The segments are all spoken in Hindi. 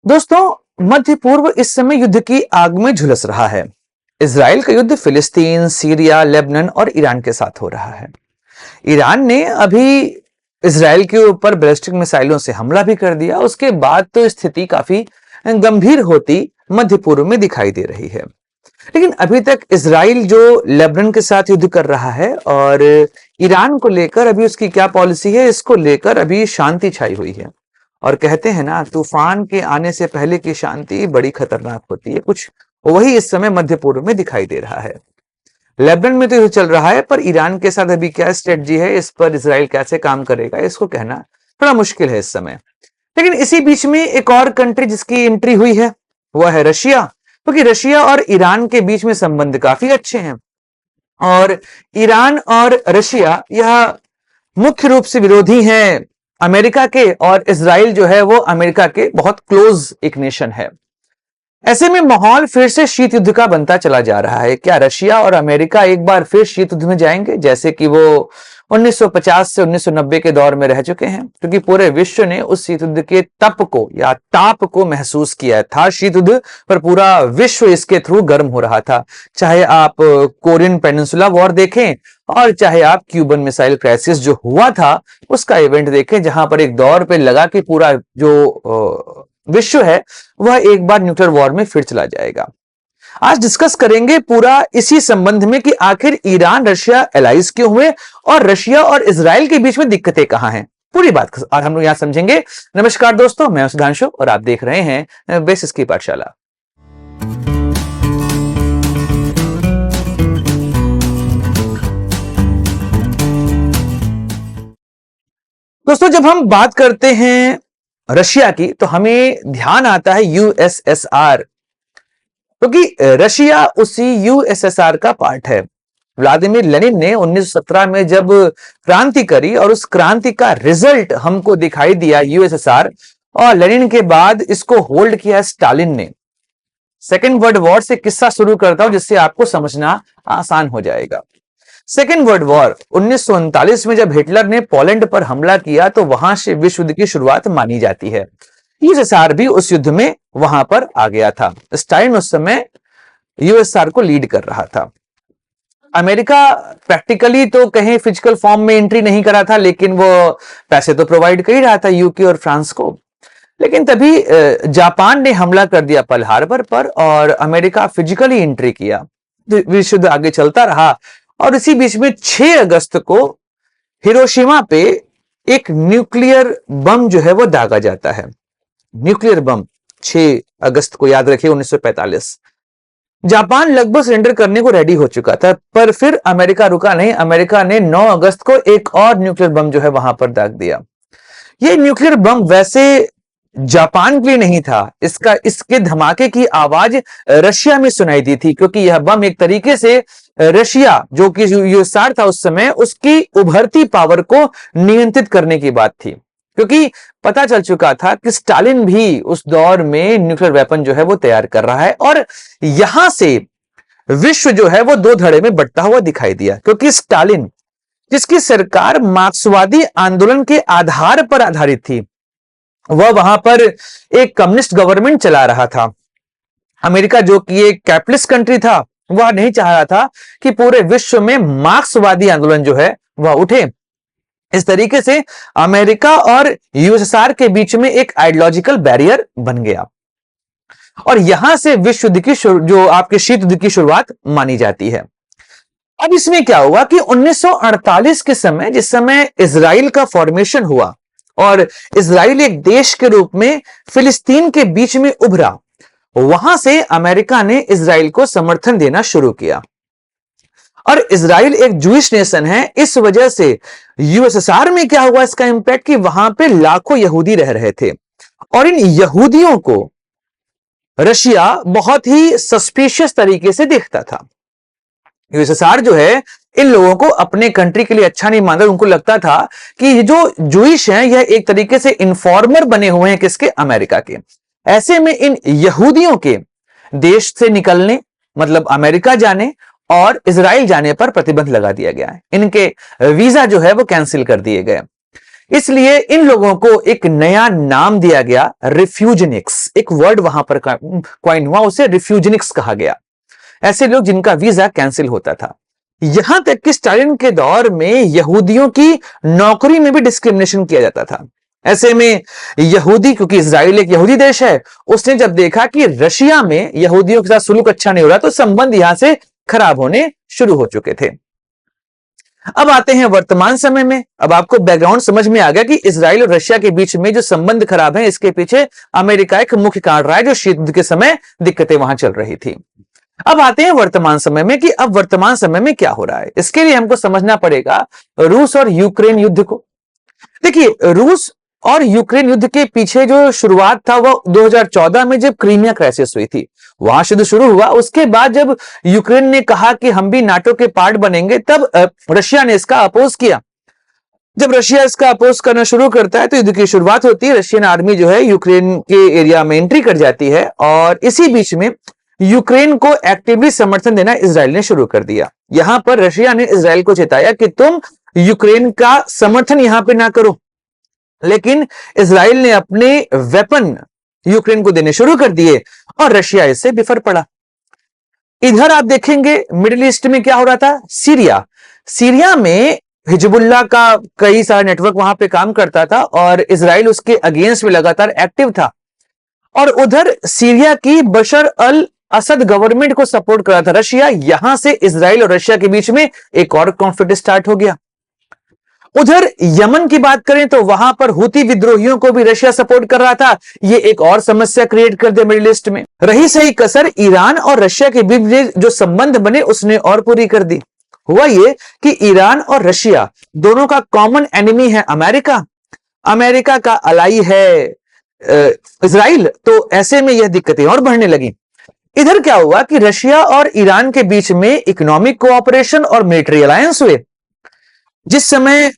दोस्तों, मध्य पूर्व इस समय युद्ध की आग में झुलस रहा है। इजराइल का युद्ध फिलिस्तीन, सीरिया, लेबनान और ईरान के साथ हो रहा है। ईरान ने अभी इजराइल के ऊपर बैलिस्टिक मिसाइलों से हमला भी कर दिया। उसके बाद तो स्थिति काफी गंभीर होती मध्य पूर्व में दिखाई दे रही है। लेकिन अभी तक इजराइल जो लेबनान के साथ युद्ध कर रहा है और ईरान को लेकर अभी उसकी क्या पॉलिसी है, इसको लेकर अभी शांति छाई हुई है। और कहते हैं ना, तूफान के आने से पहले की शांति बड़ी खतरनाक होती है। कुछ वही इस समय मध्य पूर्व में दिखाई दे रहा है। लेबनान में तो ये चल रहा है, पर ईरान के साथ अभी क्या स्ट्रेटजी है, इस पर इजराइल कैसे काम करेगा, इसको कहना थोड़ा मुश्किल है इस समय। लेकिन इसी बीच में एक और कंट्री जिसकी एंट्री हुई है वह है रशिया, क्योंकि रशिया और ईरान के बीच में संबंध काफी अच्छे हैं। और ईरान और रशिया यह मुख्य रूप से विरोधी हैं अमेरिका के, और इजराइल जो है वो अमेरिका के बहुत क्लोज एक नेशन है। ऐसे में माहौल फिर से शीत युद्ध का बनता चला जा रहा है। क्या रशिया और अमेरिका एक बार फिर शीत युद्ध में जाएंगे, जैसे कि वो 1950 से 1990 के दौर में रह चुके हैं? क्योंकि पूरे विश्व ने उस शीत युद्ध के तप को या ताप को महसूस किया था। शीत युद्ध पर पूरा विश्व इसके थ्रू गर्म हो रहा था। चाहे आप कोरियन पेनिनसुला वॉर देखें और चाहे आप क्यूबन मिसाइल क्राइसिस जो हुआ था उसका इवेंट देखें, जहां पर एक दौर पे लगा कि पूरा जो विश्व है वह एक बार न्यूक्लियर वॉर में फिर चला जाएगा। आज डिस्कस करेंगे पूरा इसी संबंध में कि आखिर ईरान रशिया एलाइज क्यों हुए और रशिया और इजराइल के बीच में दिक्कतें कहां हैं। पूरी बात आज हम लोग यहां समझेंगे। नमस्कार दोस्तों, मैं सुधांशु और आप देख रहे हैं बेसिस की पाठशाला। दोस्तों, जब हम बात करते हैं रशिया की तो हमें ध्यान आता है यूएसएसआर, क्योंकि रशिया उसी यूएसएसआर का पार्ट है। व्लादिमीर लेनिन ने 1917 में जब क्रांति करी और उस क्रांति का रिजल्ट हमको दिखाई दिया यूएसएसआर, और लेनिन के बाद इसको होल्ड किया स्टालिन ने। सेकेंड वर्ल्ड वॉर से किस्सा शुरू करता हूं जिससे आपको समझना आसान हो जाएगा। सेकेंड वर्ल्ड वॉर 1939 में जब हिटलर ने पोलैंड पर हमला किया तो वहां से विश्व युद्ध की शुरुआत मानी जाती है। यूएसएसआर भी उस युद्ध में वहां पर आ गया था। स्टालिन उस समय यूएसएसआर को लीड कर रहा था। अमेरिका प्रैक्टिकली तो कहीं फिजिकल फॉर्म में एंट्री नहीं करा था, लेकिन वो पैसे तो प्रोवाइड कर ही रहा था यूके और फ्रांस को। लेकिन तभी जापान ने हमला कर दिया पर्ल हार्बर पर और अमेरिका फिजिकली एंट्री किया। विश्व युद्ध आगे चलता रहा और इसी बीच में 6 अगस्त को हिरोशिमा पे एक न्यूक्लियर बम जो है वो दागा जाता है। न्यूक्लियर बम 6 अगस्त को, याद रखिए 1945। जापान लगभग सरेंडर करने को रेडी हो चुका था, पर फिर अमेरिका रुका नहीं। अमेरिका ने 9 अगस्त को एक और न्यूक्लियर बम जो है वहां पर दाग दिया। यह न्यूक्लियर बम वैसे जापान के लिए नहीं था, इसके धमाके की आवाज रशिया में सुनाई दी थी, क्योंकि यह बम एक तरीके से रशिया जो कि यूएसएसआर था उस समय, उसकी उभरती पावर को नियंत्रित करने की बात थी। क्योंकि पता चल चुका था कि स्टालिन भी उस दौर में न्यूक्लियर वेपन जो है वो तैयार कर रहा है, और यहां से विश्व जो है वो 2 धड़े में बंटता हुआ दिखाई दिया। क्योंकि स्टालिन, जिसकी सरकार मार्क्सवादी आंदोलन के आधार पर आधारित थी, वह वहां पर एक कम्युनिस्ट गवर्नमेंट चला रहा था। अमेरिका जो कि एक कैपिटलिस्ट कंट्री था, वह नहीं चाह रहा था कि पूरे विश्व में मार्क्सवादी आंदोलन जो है वह उठे। इस तरीके से अमेरिका और यूएसएसआर के बीच में एक आइडियोलॉजिकल बैरियर बन गया, और यहां से विश्व युद्ध की जो आपके शीत युद्ध की शुरुआत मानी जाती है। अब इसमें क्या हुआ कि 1948 के समय, जिस समय इजराइल का फॉर्मेशन हुआ और इजराइल एक देश के रूप में फिलिस्तीन के बीच में उभरा, वहां से अमेरिका ने इजराइल को समर्थन देना शुरू किया। और इजराइल एक जूइश नेशन है, इस वजह से यूएसएसआर में क्या हुआ इसका इंपैक्ट कि वहां पे लाखों यहूदी रह रहे थे, और इन यहूदियों को रशिया बहुत ही सस्पिशियस तरीके से देखता था। यूएसएसआर जो है इन लोगों को अपने कंट्री के लिए अच्छा नहीं मानता। उनको लगता था कि ये जो जूइश हैं यह एक तरीके से इन्फॉर्मर बने हुए हैं किसके, अमेरिका के। ऐसे में इन यहूदियों के देश से निकलने, मतलब अमेरिका जाने और इजराइल जाने पर प्रतिबंध लगा दिया गया है। इनके वीजा जो है वो कैंसिल कर दिए गए। इसलिए इन लोगों को एक नया नाम दिया गया, रिफ्यूजनिक्स। एक वर्ड वहां पर कॉइन हुआ, उसे रिफ्यूजनिक्स कहा गया। ऐसे लोग जिनका वीजा कैंसिल होता था। यहां तक कि स्टालिन के दौर में यहूदियों की नौकरी में भी डिस्क्रिमिनेशन किया जाता था। ऐसे में यहूदी, क्योंकि इजराइल एक यहूदी देश है, उसने जब देखा कि रशिया में यहूदियों के साथ सुलूक अच्छा नहीं हो रहा, तो संबंध यहां से खराब होने शुरू हो चुके थे। अब आते हैं वर्तमान समय में। अब आपको बैकग्राउंड समझ में आ गया कि इजराइल और रशिया के बीच में जो संबंध खराब है, इसके पीछे अमेरिका एक मुख्य कारण रहा है, जो शीत युद्ध के समय दिक्कतें वहां चल रही थी। अब आते हैं वर्तमान समय में कि अब वर्तमान समय में क्या हो रहा है। इसके लिए हमको समझना पड़ेगा रूस और यूक्रेन युद्ध को। देखिए, रूस और यूक्रेन युद्ध के पीछे जो शुरुआत था वो 2014 में जब क्रीमिया क्राइसिस हुई थी, वहां शुद्ध शुरू हुआ। उसके बाद जब यूक्रेन ने कहा कि हम भी नाटो के पार्ट बनेंगे, तब रशिया ने इसका अपोज किया। जब रशिया इसका अपोज करना शुरू करता है तो युद्ध की शुरुआत होती है। रशियन आर्मी जो है यूक्रेन के एरिया में एंट्री कर जाती है, और इसी बीच में यूक्रेन को एक्टिवली समर्थन देना इसराइल ने शुरू कर दिया। यहां पर रशिया ने इसराइल को चेताया कि तुम यूक्रेन का समर्थन यहां पे ना करो, लेकिन इसराइल ने अपने वेपन यूक्रेन को देने शुरू कर दिए और रशिया इससे बिफर पड़ा। इधर आप देखेंगे मिडिल ईस्ट में क्या हो रहा था। सीरिया में हिजबुल्लाह का कई सारा नेटवर्क वहां पे काम करता था और इसराइल उसके अगेंस्ट में लगातार एक्टिव था। और उधर सीरिया की बशर अल असद गवर्नमेंट को सपोर्ट कर रहा था रशिया। यहां से इसराइल और रशिया के बीच में एक और कॉन्फ्लिक्ट स्टार्ट हो गया। उधर यमन की बात करें तो वहां पर हुती विद्रोहियों को भी रशिया सपोर्ट कर रहा था। यह एक और समस्या क्रिएट कर दे मिडिल ईस्ट में। रही सही कसर ईरान और रशिया के बीच जो संबंध बने, उसने और पूरी कर दी। हुआ यह कि ईरान और रशिया दोनों का कॉमन एनिमी है अमेरिका। अमेरिका का अलाई है इसराइल। तो ऐसे में यह दिक्कतें और बढ़ने लगी। इधर क्या हुआ कि रशिया और ईरान के बीच में इकोनॉमिक कोऑपरेशन और मिलिट्री अलायंस हुए। जिस समय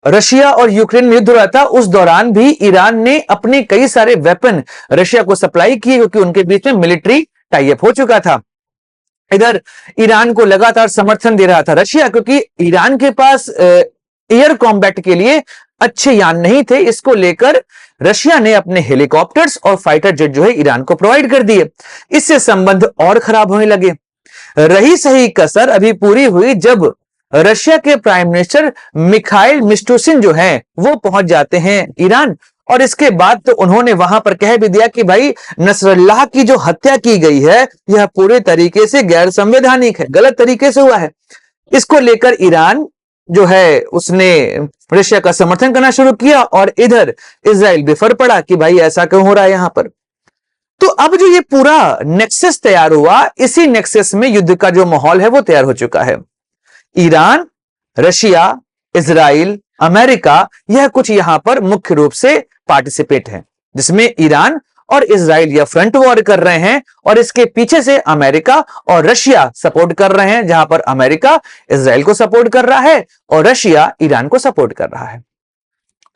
रशिया और यूक्रेन में युद्ध हो रहा था, उस दौरान भी ईरान ने अपने कई सारे वेपन रशिया को सप्लाई किए, क्योंकि उनके बीच में मिलिट्री टाई अप हो चुका था। इधर ईरान को लगातार समर्थन दे रहा था रशिया, क्योंकि ईरान के पास एयर कॉम्बैट के लिए अच्छे यान नहीं थे। इसको लेकर रशिया ने अपने हेलीकॉप्टर्स और फाइटर जेट जो है ईरान को प्रोवाइड कर दिए। इससे संबंध और खराब होने लगे। रही सही कसर अभी पूरी हुई जब रशिया के प्राइम मिनिस्टर मिखाइल मिशूस्तिन जो हैं वो पहुंच जाते हैं ईरान। और इसके बाद तो उन्होंने वहां पर कह भी दिया कि भाई, नसरल्लाह की जो हत्या की गई है यह पूरे तरीके से गैर संवैधानिक है, गलत तरीके से हुआ है। इसको लेकर ईरान जो है उसने रशिया का समर्थन करना शुरू किया, और इधर इजराइल बिफर पड़ा कि भाई ऐसा क्यों हो रहा है यहां पर। तो अब जो ये पूरा नेक्सस तैयार हुआ, इसी नेक्सस में युद्ध का जो माहौल है वो तैयार हो चुका है। ईरान, रशिया, इजराइल, अमेरिका, यह कुछ यहां पर मुख्य रूप से पार्टिसिपेट हैं, जिसमें ईरान और इजराइल यह फ्रंट वॉर कर रहे हैं, और इसके पीछे से अमेरिका और रशिया सपोर्ट कर रहे हैं, जहां पर अमेरिका इजराइल को सपोर्ट कर रहा है और रशिया ईरान को सपोर्ट कर रहा है।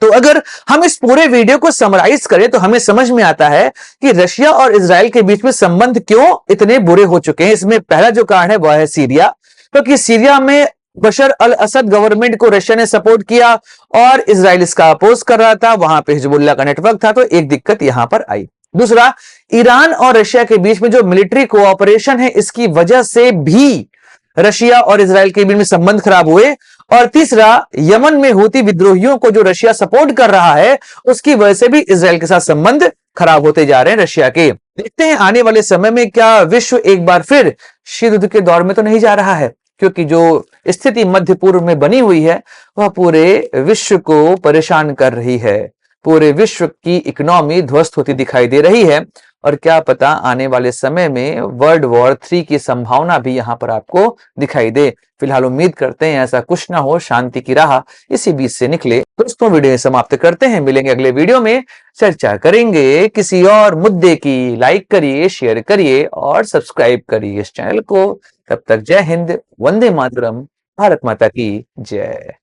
तो अगर हम इस पूरे वीडियो को समराइज करें तो हमें समझ में आता है कि रशिया और इजराइल के बीच में संबंध क्यों इतने बुरे हो चुके हैं। इसमें पहला जो कारण है वह है सीरिया, क्योंकि सीरिया में बशर अल असद गवर्नमेंट को रशिया ने सपोर्ट किया और इजराइल इसका अपोज कर रहा था। वहां पे हिजबुल्लाह का नेटवर्क था, तो एक दिक्कत यहां पर आई। दूसरा, ईरान और रशिया के बीच में जो मिलिट्री कोऑपरेशन है, इसकी वजह से भी रशिया और इजराइल के बीच में संबंध खराब हुए। और तीसरा, यमन में हुती विद्रोहियों को जो रशिया सपोर्ट कर रहा है, उसकी वजह से भी इजराइल के साथ संबंध खराब होते जा रहे हैं रशिया के। देखते हैं आने वाले समय में क्या विश्व एक बार फिर शीत युद्ध के दौर में तो नहीं जा रहा है, क्योंकि जो स्थिति मध्य पूर्व में बनी हुई है वह पूरे विश्व को परेशान कर रही है। पूरे विश्व की इकोनॉमी ध्वस्त होती दिखाई दे रही है, और क्या पता आने वाले समय में वर्ल्ड वॉर 3 की संभावना भी यहां पर आपको दिखाई दे। फिलहाल उम्मीद करते हैं ऐसा कुछ ना हो, शांति की राह इसी बीच से निकले। दोस्तों, वीडियो समाप्त करते हैं, मिलेंगे अगले वीडियो में, चर्चा करेंगे किसी और मुद्दे की। लाइक करिए, शेयर करिए और सब्सक्राइब करिए इस चैनल को। तब तक जय हिंद, वंदे मातरम, भारत माता की जय।